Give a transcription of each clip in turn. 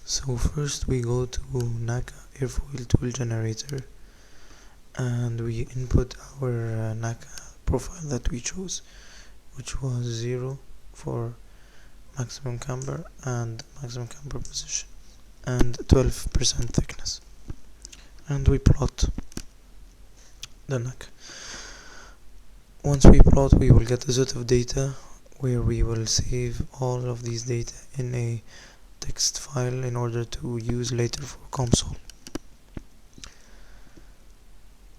So first we go to NACA airfoil tool generator and we input our NACA profile that we chose, which was 0 for maximum camber and maximum camber position and 12% thickness, and we plot the NACA. Once we plot, we will get a set of data where we will save all of these data in a text file in order to use later for console.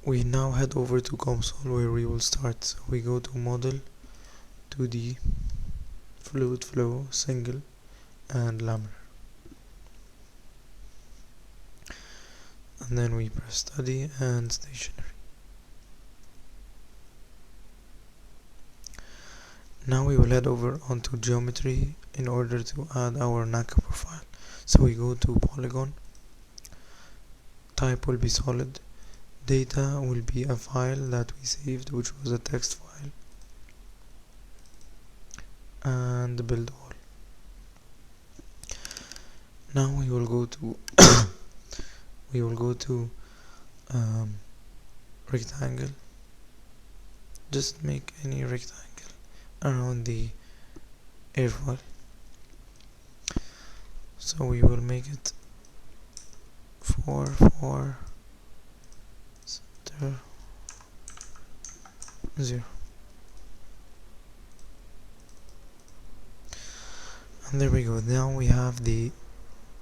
We now head over to console where we will start. So we go to model, 2D, fluid flow, single, and laminar. And then we press study and stationary. Now we will head over onto geometry in order to add our NACA profile. So we go to polygon, type will be solid, data will be a file that we saved, which was a text file, and build all. Now we will go to rectangle. Just make any rectangle around the airfoil. So we will make it 4, 4, center, 0. And there we go. Now we have the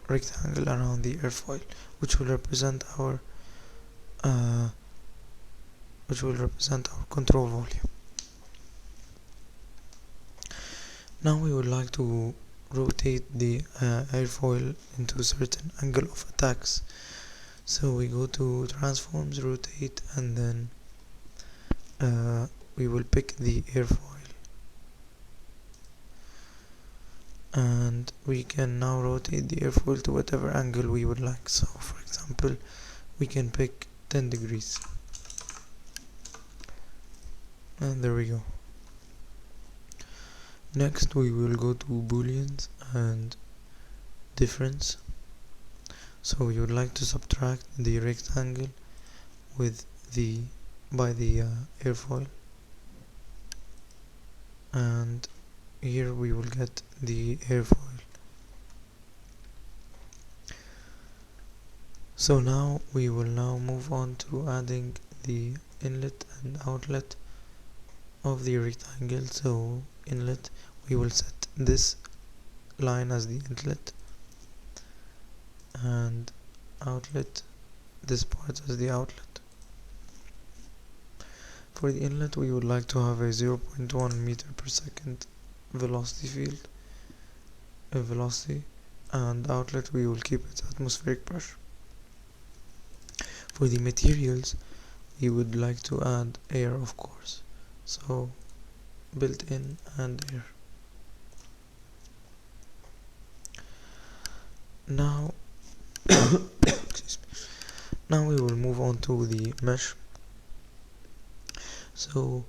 rectangle around the airfoil, which will represent our control volume. Now we would like to rotate the airfoil into a certain angle of attacks. So we go to transforms, rotate, and then we will pick the airfoil. And we can now rotate the airfoil to whatever angle we would like. So for example, we can pick 10 degrees. And there we go. Next we will go to booleans and difference. So we would like to subtract the rectangle by the airfoil, and here we will get the airfoil. So now we will move on to adding the inlet and outlet of the rectangle. So inlet, we will set this line as the inlet, and outlet, this part as the outlet. For the inlet, we would like to have a 0.1 meter per second velocity field, and outlet we will keep it atmospheric pressure. For the materials, we would like to add air, of course, so built-in and air. Now now we will move on to the mesh. So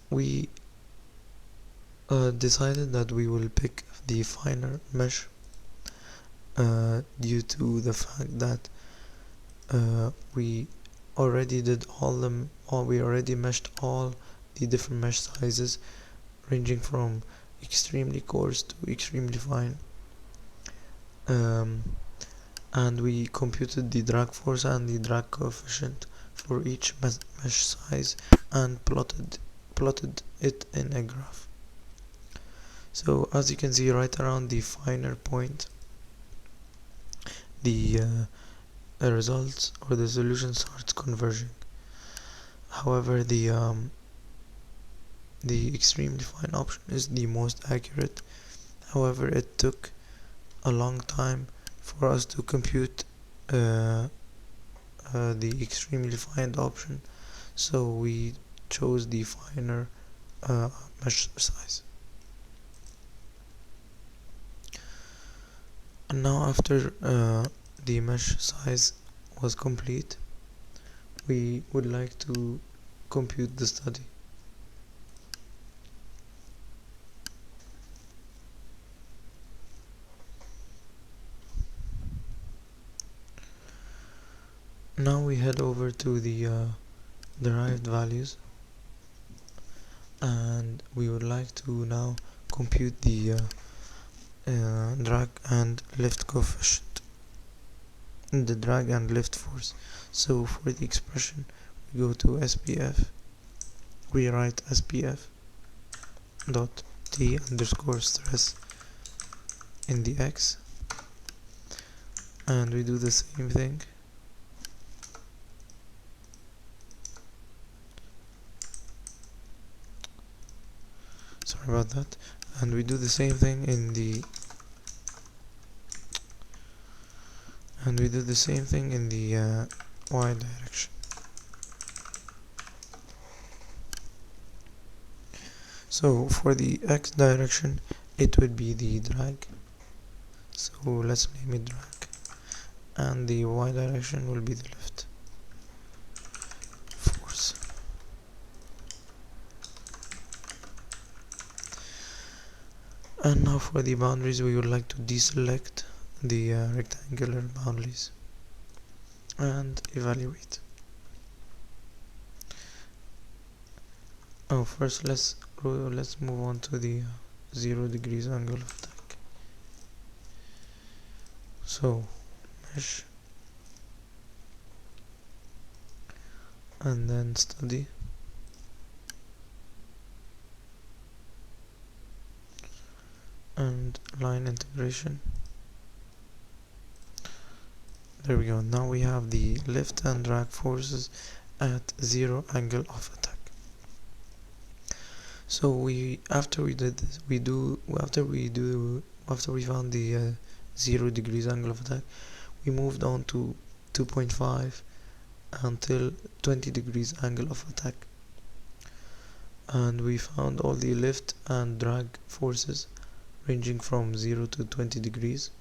we decided that we will pick the finer mesh due to the fact that we already meshed all the different mesh sizes, ranging from extremely coarse to extremely fine, and we computed the drag force and the drag coefficient for each mesh size and plotted it in a graph. So as you can see, right around the finer point, the results or the solution starts converging. However, the extremely fine option is the most accurate. However, it took a long time for us to compute the extremely fine option, so we chose the finer mesh size. And now after the mesh size was complete, we would like to compute the study. Now we head over to the derived values, and we would like to now compute the drag and lift coefficient, the drag and lift force. So for the expression, we go to SPF, we write SPF dot T underscore stress in the X, and we do the same thing. Sorry about that. And we do the same thing in the y direction. So for the x direction, it would be the drag. So let's name it drag. And the y direction will be the lift force. And now for the boundaries, we would like to deselect the rectangular boundaries and evaluate. First let's move on to the 0 degrees angle of attack. So mesh, and then study, and line integration. There we go. Now we have the lift and drag forces at 0 angle of attack. So after we found the 0 degrees angle of attack, we moved on to 2.5 until 20 degrees angle of attack, and we found all the lift and drag forces ranging from 0 to 20 degrees.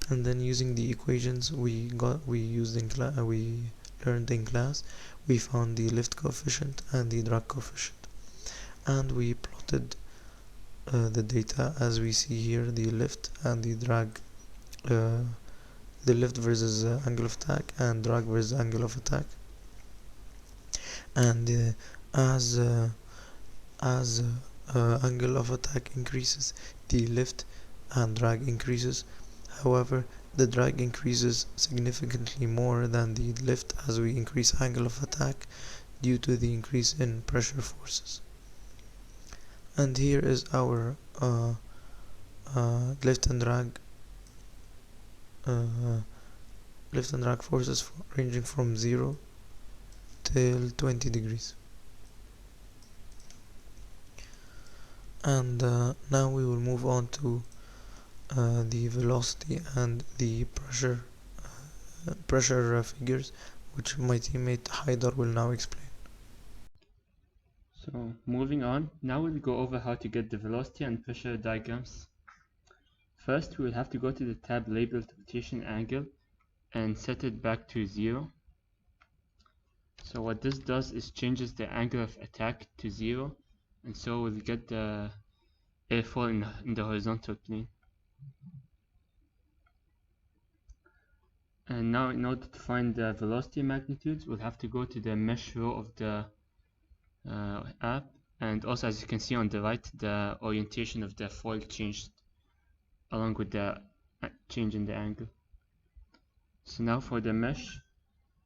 And then using the equations we learned in class, we found the lift coefficient and the drag coefficient, and we plotted the data as we see here, the lift and the drag, the lift versus angle of attack and drag versus angle of attack. And as angle of attack increases, the lift and drag increases. However, the drag increases significantly more than the lift as we increase angle of attack due to the increase in pressure forces. And here is our lift and drag forces ranging from 0 till 20 degrees. And now we will move on to the velocity and the pressure figures, which my teammate Haider will now explain. So moving on, now we'll go over how to get the velocity and pressure diagrams. First, we will have to go to the tab labeled rotation angle and set it back to 0. So what this does is changes the angle of attack to 0, and so we'll get the airfall in the horizontal plane. And now in order to find the velocity magnitudes, we'll have to go to the mesh row of the app, and also as you can see on the right, the orientation of the foil changed along with the change in the angle. So now for the mesh,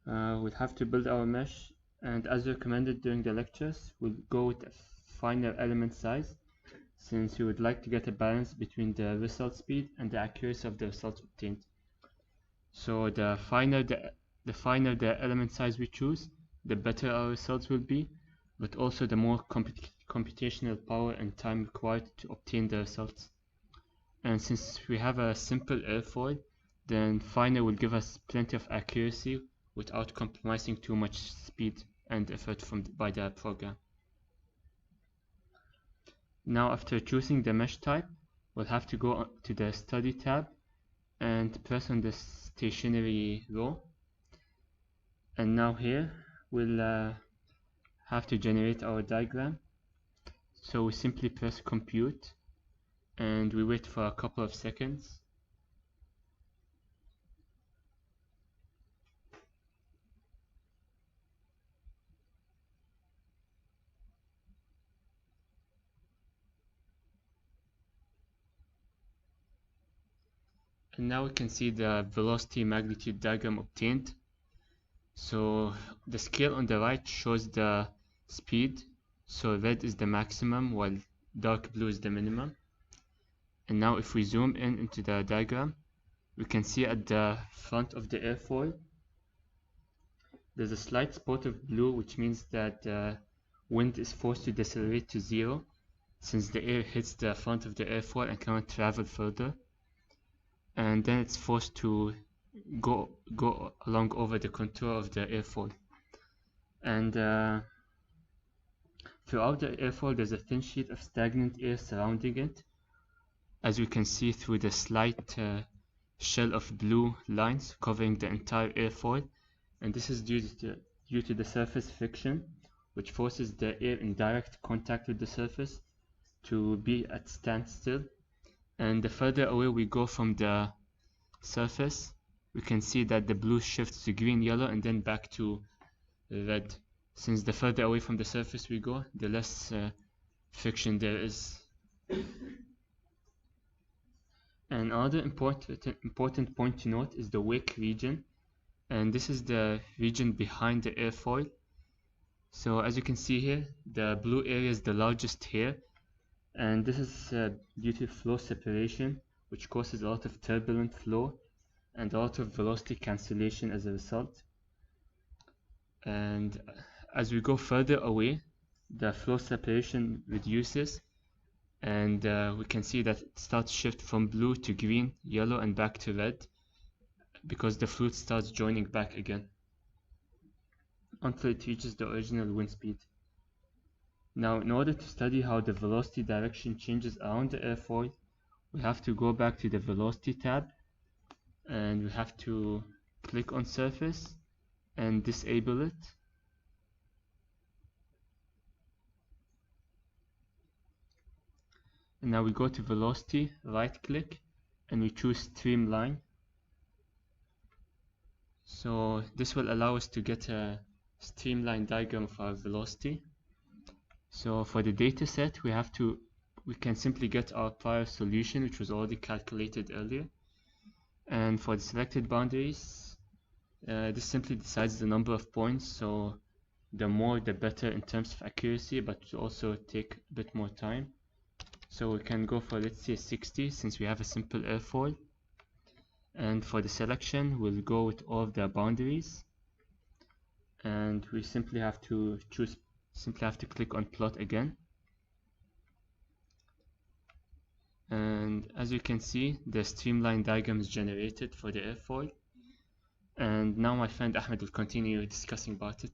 we'll have to build our mesh, and as recommended during the lectures, we'll go with a finer element size, since we would like to get a balance between the result speed and the accuracy of the results obtained. So the finer the element size we choose, the better our results will be, but also the more computational power and time required to obtain the results. And since we have a simple airfoil, then finer will give us plenty of accuracy without compromising too much speed and effort by the program. Now after choosing the mesh type, we'll have to go to the study tab and press on the stationary row, and now here we'll have to generate our diagram. So we simply press compute and we wait for a couple of seconds. And now we can see the velocity magnitude diagram obtained. So the scale on the right shows the speed. So red is the maximum while dark blue is the minimum. And now if we zoom in into the diagram, we can see at the front of the airfoil there's a slight spot of blue, which means that the wind is forced to decelerate to 0 since the air hits the front of the airfoil and cannot travel further, and then it's forced to go along over the contour of the airfoil. And throughout the airfoil there's a thin sheet of stagnant air surrounding it, as we can see through the slight shell of blue lines covering the entire airfoil. And this is due to the surface friction, which forces the air in direct contact with the surface to be at standstill. And the further away we go from the surface, we can see that the blue shifts to green, yellow, and then back to red. Since the further away from the surface we go, the less friction there is. And another important point to note is the wake region. And this is the region behind the airfoil. So as you can see here, the blue area is the largest here, and this is due to flow separation, which causes a lot of turbulent flow and a lot of velocity cancellation as a result. And as we go further away, the flow separation reduces, and we can see that it starts to shift from blue to green, yellow, and back to red, because the fluid starts joining back again until it reaches the original wind speed. Now, in order to study how the velocity direction changes around the airfoil, we have to go back to the velocity tab, and we have to click on surface and disable it. And now we go to velocity, right click, and we choose streamline. So this will allow us to get a streamline diagram of our velocity. So for the data set, we can simply get our prior solution, which was already calculated earlier. And for the selected boundaries, this simply decides the number of points. So the more the better in terms of accuracy, but to also take a bit more time. So we can go for, let's say, 60, since we have a simple airfoil. And for the selection, we'll go with all of the boundaries, and we simply have to click on plot again. And as you can see, the streamline diagram is generated for the airfoil. And now my friend Ahmed will continue discussing about it.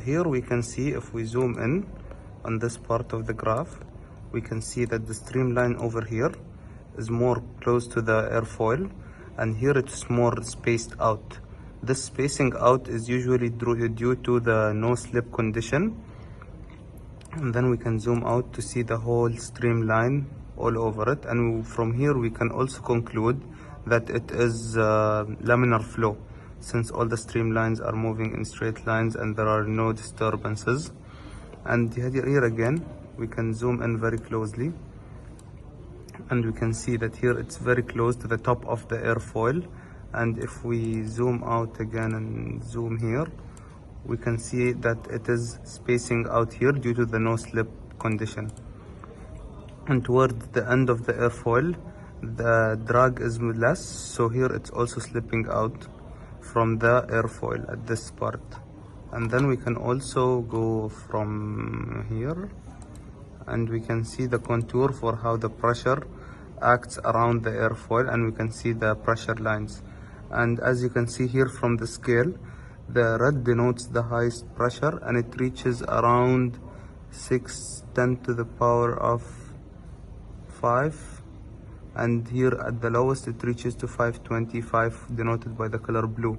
Here we can see, if we zoom in on this part of the graph, we can see that the streamline over here is more close to the airfoil, and here it's more spaced out. This spacing out is usually due to the no slip condition. And then we can zoom out to see the whole streamline all over it, and from here we can also conclude that it is laminar flow, since all the streamlines are moving in straight lines and there are no disturbances. And here again we can zoom in very closely, and we can see that here it's very close to the top of the airfoil. And if we zoom out again and zoom here, we can see that it is spacing out here due to the no slip condition. And towards the end of the airfoil, the drag is less, so here it's also slipping out from the airfoil at this part. And then we can also go from here, and we can see the contour for how the pressure acts around the airfoil, and we can see the pressure lines. And as you can see here from the scale, the red denotes the highest pressure, and it reaches around 610 to the power of 5, and here at the lowest it reaches to 525, denoted by the color blue.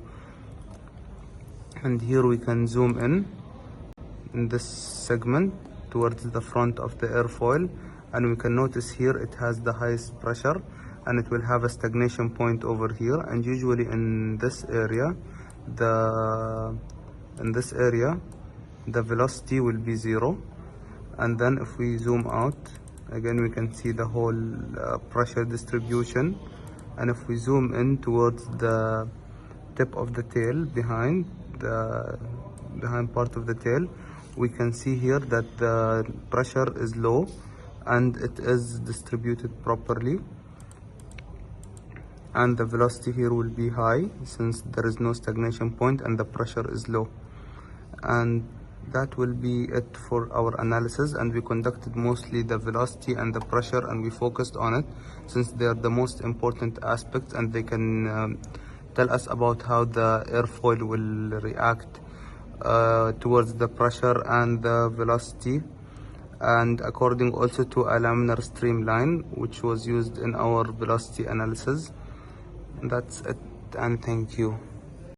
And here we can zoom in this segment towards the front of the airfoil, and we can notice here it has the highest pressure, and it will have a stagnation point over here. And usually in this area the velocity will be 0. And then if we zoom out Again, we can see the whole pressure distribution, and if we zoom in towards the tip of the tail, behind part of the tail, we can see here that the pressure is low and it is distributed properly, and the velocity here will be high since there is no stagnation point and the pressure is low. And that will be it for our analysis, and we conducted mostly the velocity and the pressure, and we focused on it since they are the most important aspects, and they can tell us about how the airfoil will react towards the pressure and the velocity, and according also to a laminar streamline which was used in our velocity analysis. That's it, and thank you.